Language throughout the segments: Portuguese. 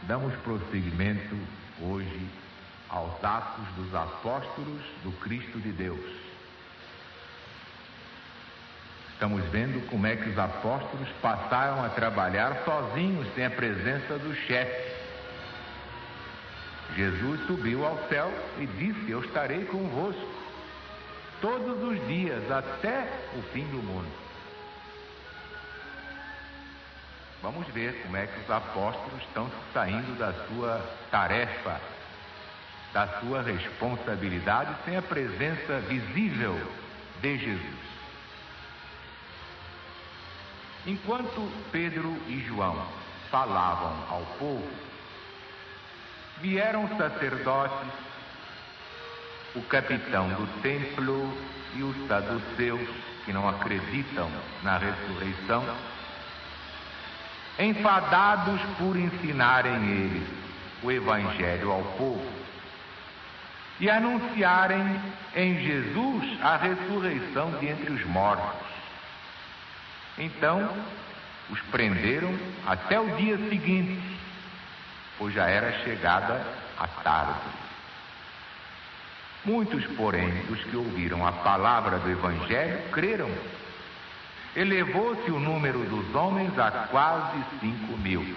Damos prosseguimento hoje aos Atos dos Apóstolos do Cristo de Deus. Estamos vendo como é que os apóstolos passaram a trabalhar sozinhos, sem a presença do chefe. Jesus subiu ao céu e disse: eu estarei convosco todos os dias até o fim do mundo. Vamos ver como é que os apóstolos estão saindo da sua tarefa, da sua responsabilidade, sem a presença visível de Jesus. Enquanto Pedro e João falavam ao povo, vieram os sacerdotes, o capitão do templo e os saduceus, que não acreditam na ressurreição, enfadados por ensinarem eles o Evangelho ao povo e anunciarem em Jesus a ressurreição de entre os mortos. Então, os prenderam até o dia seguinte, pois já era chegada a tarde. Muitos, porém, dos que ouviram a palavra do Evangelho, creram. Elevou-se o número dos homens a quase 5.000.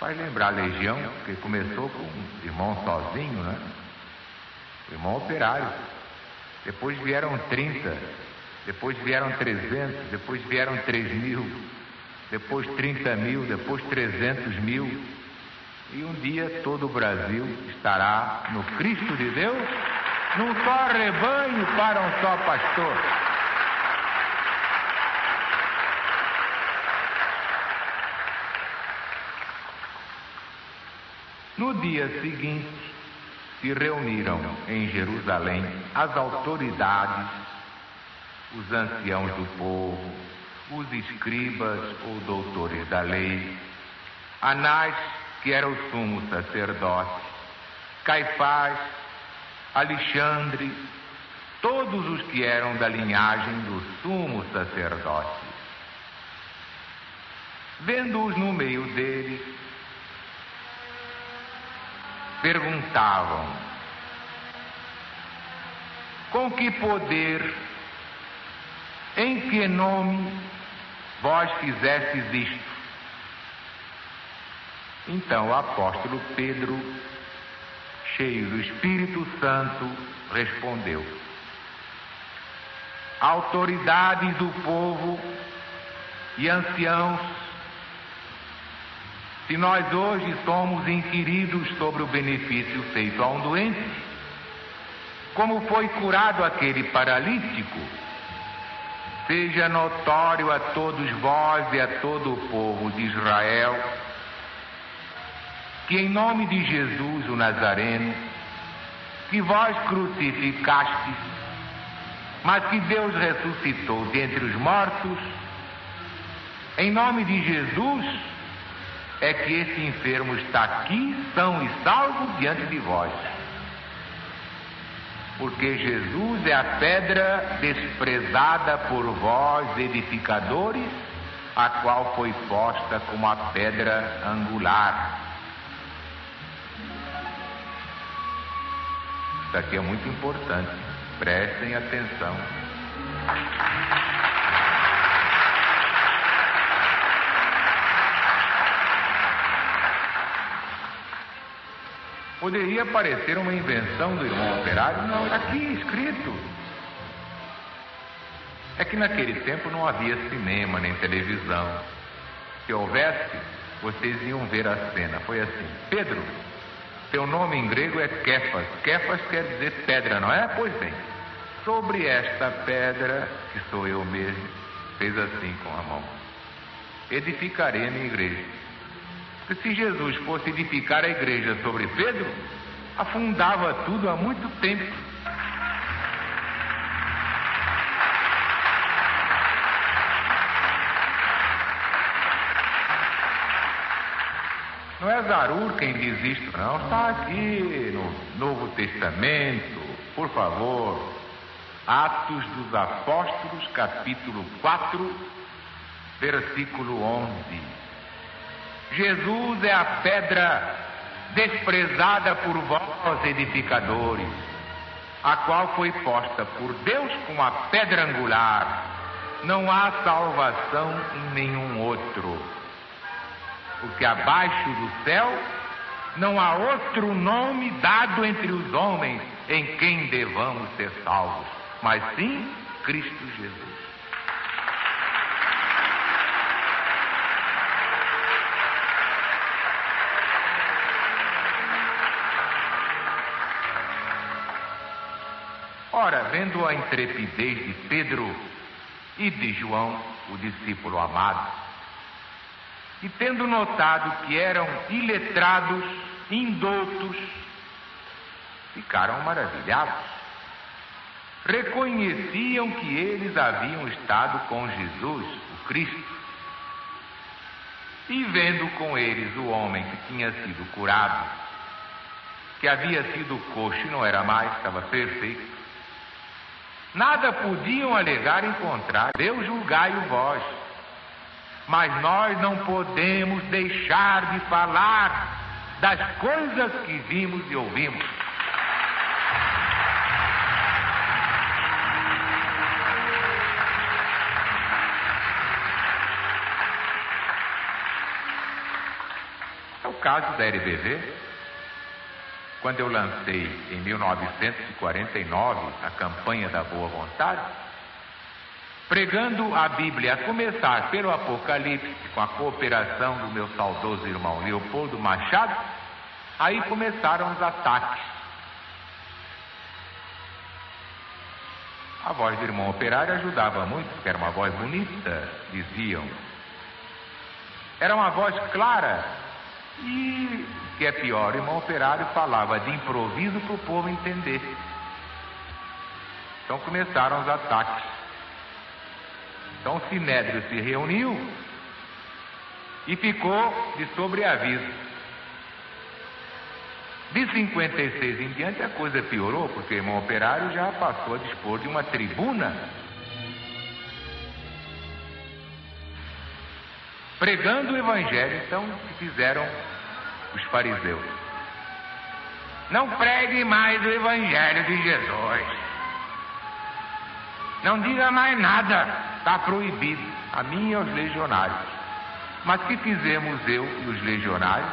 Faz lembrar a legião, que começou com um irmão sozinho, né? O irmão operário. Depois vieram 30, depois vieram 300, depois vieram 3.000, depois 30.000, depois 300.000. E um dia todo o Brasil estará no Cristo de Deus, num só rebanho para um só pastor. No dia seguinte, se reuniram em Jerusalém as autoridades, os anciãos do povo, os escribas ou doutores da lei, Anás, que era o sumo sacerdote, Caifás, Alexandre, todos os que eram da linhagem do sumo sacerdote. Vendo-os no meio deles, perguntavam: com que poder, em que nome vós fizestes isto? Então o apóstolo Pedro, cheio do Espírito Santo, respondeu: autoridades do povo e anciãos, se nós hoje somos inquiridos sobre o benefício feito a um doente, como foi curado aquele paralítico, seja notório a todos vós e a todo o povo de Israel, que em nome de Jesus o Nazareno, que vós crucificastes, mas que Deus ressuscitou dentre os mortos, em nome de Jesus é que esse enfermo está aqui, são e salvo diante de vós. Porque Jesus é a pedra desprezada por vós, edificadores, a qual foi posta como a pedra angular. Isso aqui é muito importante, prestem atenção. Poderia parecer uma invenção do irmão operário? Não, está aqui escrito. É que naquele tempo não havia cinema nem televisão. Se houvesse, vocês iam ver a cena. Foi assim: Pedro, teu nome em grego é Kéfas. Kéfas quer dizer pedra, não é? Pois bem, sobre esta pedra, que sou eu mesmo, fez assim com a mão: edificarei a minha igreja. Porque se Jesus fosse edificar a igreja sobre Pedro, afundava tudo há muito tempo. Não é Zarur quem diz isto, não. Está aqui no Novo Testamento, por favor. Atos dos Apóstolos, capítulo 4, versículo 11. Jesus é a pedra desprezada por vós, edificadores, a qual foi posta por Deus como a pedra angular. Não há salvação em nenhum outro, porque abaixo do céu não há outro nome dado entre os homens em quem devamos ser salvos, mas sim Cristo Jesus. Ora, vendo a intrepidez de Pedro e de João, o discípulo amado, e tendo notado que eram iletrados, indoutos, ficaram maravilhados. Reconheciam que eles haviam estado com Jesus, o Cristo. E vendo com eles o homem que tinha sido curado, que havia sido coxo e não era mais, estava perfeito, nada podiam alegar em contrário. Deus julgai-o vós. Mas nós não podemos deixar de falar das coisas que vimos e ouvimos. É o caso da LBV. Quando eu lancei em 1949 a campanha da boa vontade, pregando a Bíblia, a começar pelo Apocalipse, com a cooperação do meu saudoso irmão Leopoldo Machado, aí começaram os ataques. A voz do irmão operário ajudava muito, porque era uma voz bonita, diziam. Era uma voz clara e, o que é pior, o irmão operário falava de improviso para o povo entender. Então começaram os ataques. Então o Sinédrio se reuniu e ficou de sobreaviso. De 56 em diante a coisa piorou, porque o irmão operário já passou a dispor de uma tribuna pregando o Evangelho. Então que fizeram os fariseus: não pregue mais o Evangelho de Jesus, não diga mais nada, está proibido, a mim e aos legionários. Mas que fizemos eu e os legionários?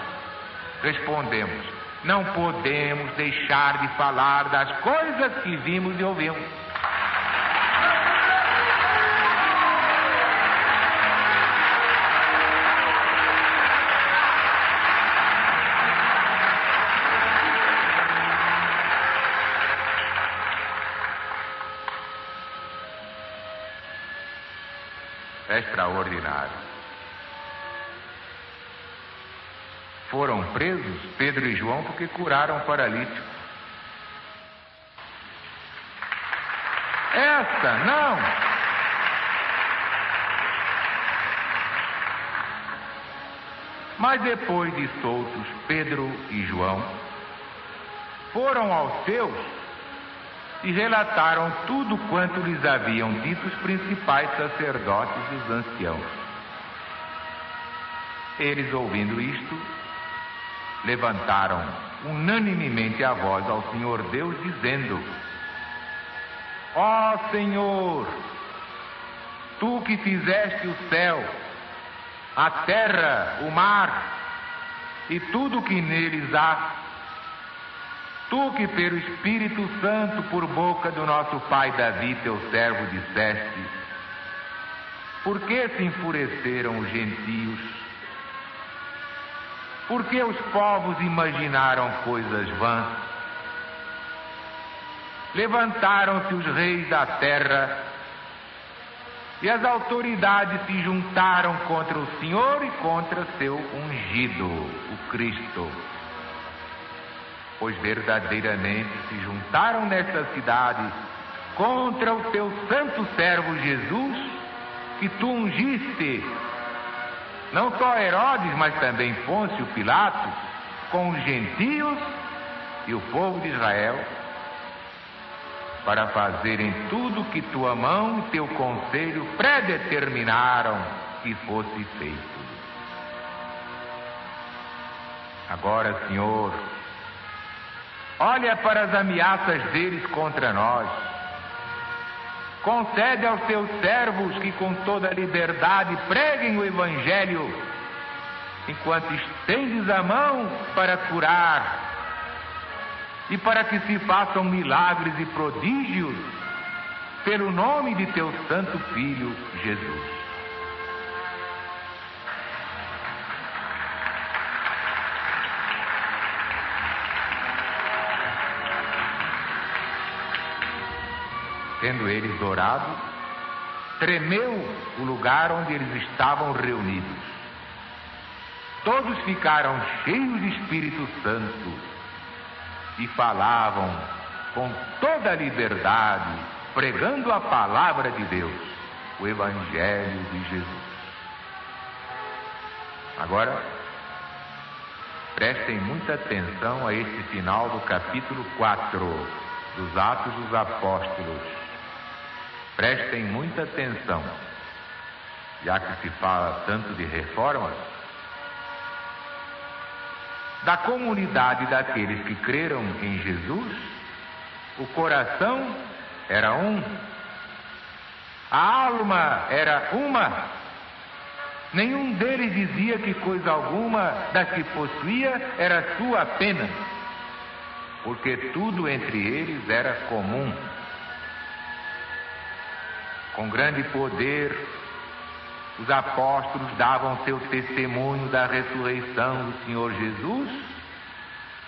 Respondemos: não podemos deixar de falar das coisas que vimos e ouvimos. É extraordinário. Foram presos Pedro e João porque curaram o paralítico. Essa não. Mas depois de soltos Pedro e João, foram aos seus e relataram tudo quanto lhes haviam dito os principais sacerdotes e os anciãos. Eles, ouvindo isto, levantaram unanimemente a voz ao Senhor Deus, dizendo: ó Senhor, tu que fizeste o céu, a terra, o mar e tudo que neles há, tu que pelo Espírito Santo, por boca do nosso pai Davi, teu servo, disseste: por que se enfureceram os gentios? Por que os povos imaginaram coisas vãs? Levantaram-se os reis da terra e as autoridades se juntaram contra o Senhor e contra seu ungido, o Cristo. Pois verdadeiramente se juntaram nesta cidade contra o teu santo servo Jesus, que tu ungiste, não só Herodes, mas também Pôncio Pilatos, com os gentios e o povo de Israel, para fazerem tudo que tua mão e teu conselho predeterminaram que fosse feito. Agora, Senhor, olha para as ameaças deles contra nós. Concede aos teus servos que com toda liberdade preguem o Evangelho, enquanto estendes a mão para curar e para que se façam milagres e prodígios pelo nome de teu santo Filho, Jesus. Tendo eles orado, tremeu o lugar onde eles estavam reunidos. Todos ficaram cheios de Espírito Santo e falavam com toda a liberdade, pregando a palavra de Deus, o Evangelho de Jesus. Agora, prestem muita atenção a este final do capítulo 4 dos Atos dos Apóstolos. Prestem muita atenção, já que se fala tanto de reformas. Da comunidade daqueles que creram em Jesus, o coração era um, a alma era uma. Nenhum deles dizia que coisa alguma das que possuía era sua apenas, porque tudo entre eles era comum. Com grande poder, os apóstolos davam seu testemunho da ressurreição do Senhor Jesus,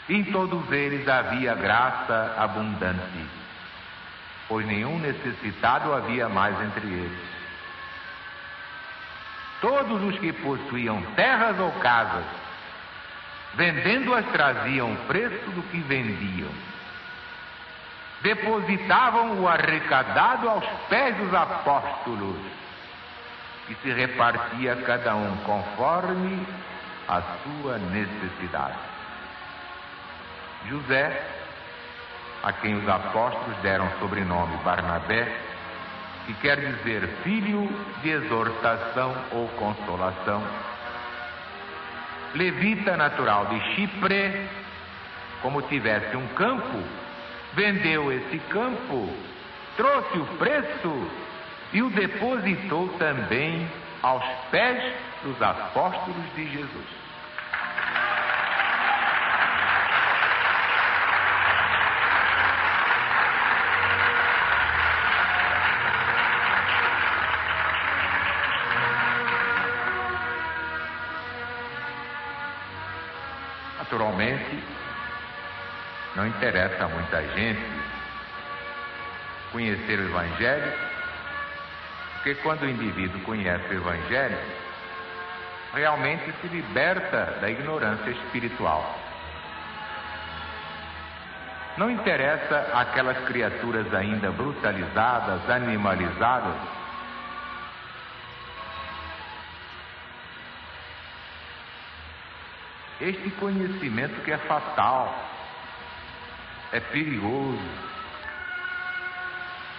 e em todos eles havia graça abundante, pois nenhum necessitado havia mais entre eles. Todos os que possuíam terras ou casas, vendendo-as, traziam o preço do que vendiam. Depositavam o arrecadado aos pés dos apóstolos, e se repartia cada um conforme a sua necessidade. José, a quem os apóstolos deram o sobrenome Barnabé, que quer dizer filho de exortação ou consolação, levita natural de Chipre, como tivesse um campo, vendeu esse campo, trouxe o preço e o depositou também aos pés dos apóstolos de Jesus. Naturalmente, não interessa a muita gente conhecer o Evangelho, porque quando o indivíduo conhece o Evangelho, realmente se liberta da ignorância espiritual. Não interessa aquelas criaturas ainda brutalizadas, animalizadas. Este conhecimento que é fatal, é perigoso.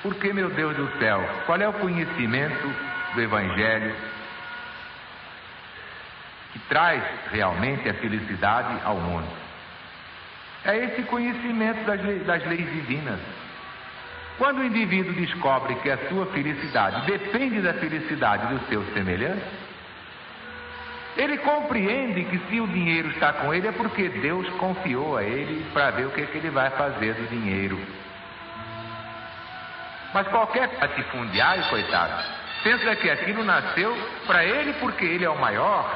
Porque, meu Deus do céu, qual é o conhecimento do Evangelho que traz realmente a felicidade ao mundo? É esse conhecimento das leis divinas. Quando o indivíduo descobre que a sua felicidade depende da felicidade do seu semelhante, ele compreende que se o dinheiro está com ele é porque Deus confiou a ele para ver o que ele vai fazer do dinheiro. Mas qualquer latifundiário, coitado, pensa que aquilo nasceu para ele porque ele é o maior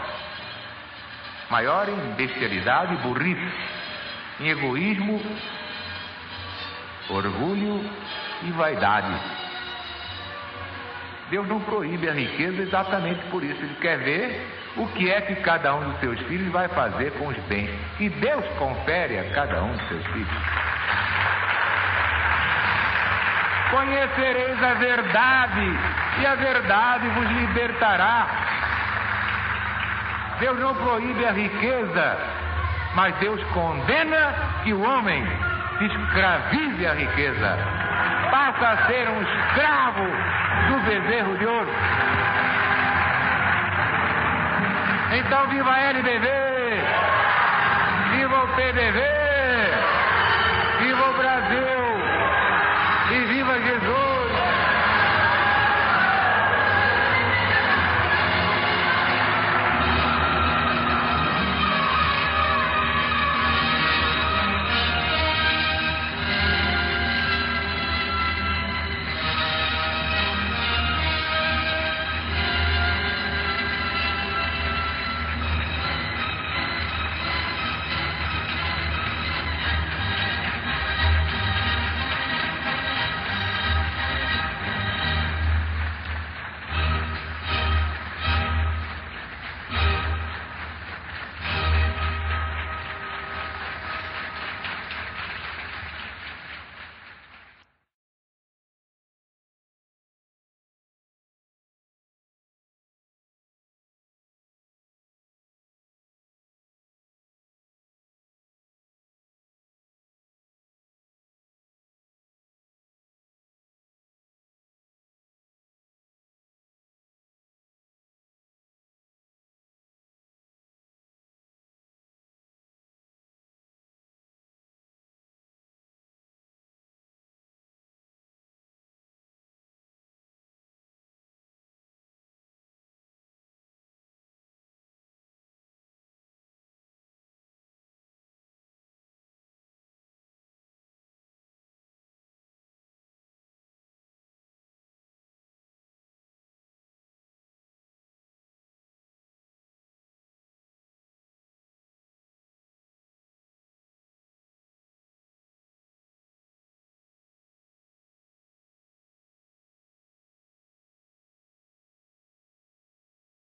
em bestialidade e burrice, em egoísmo, orgulho e vaidade. Deus não proíbe a riqueza exatamente por isso. Ele quer ver o que é que cada um dos seus filhos vai fazer com os bens que Deus confere a cada um dos seus filhos. Conhecereis a verdade, e a verdade vos libertará. Deus não proíbe a riqueza, mas Deus condena que o homem se escravize à riqueza, passa a ser um escravo do bezerro de ouro. Então viva LBV! PDV!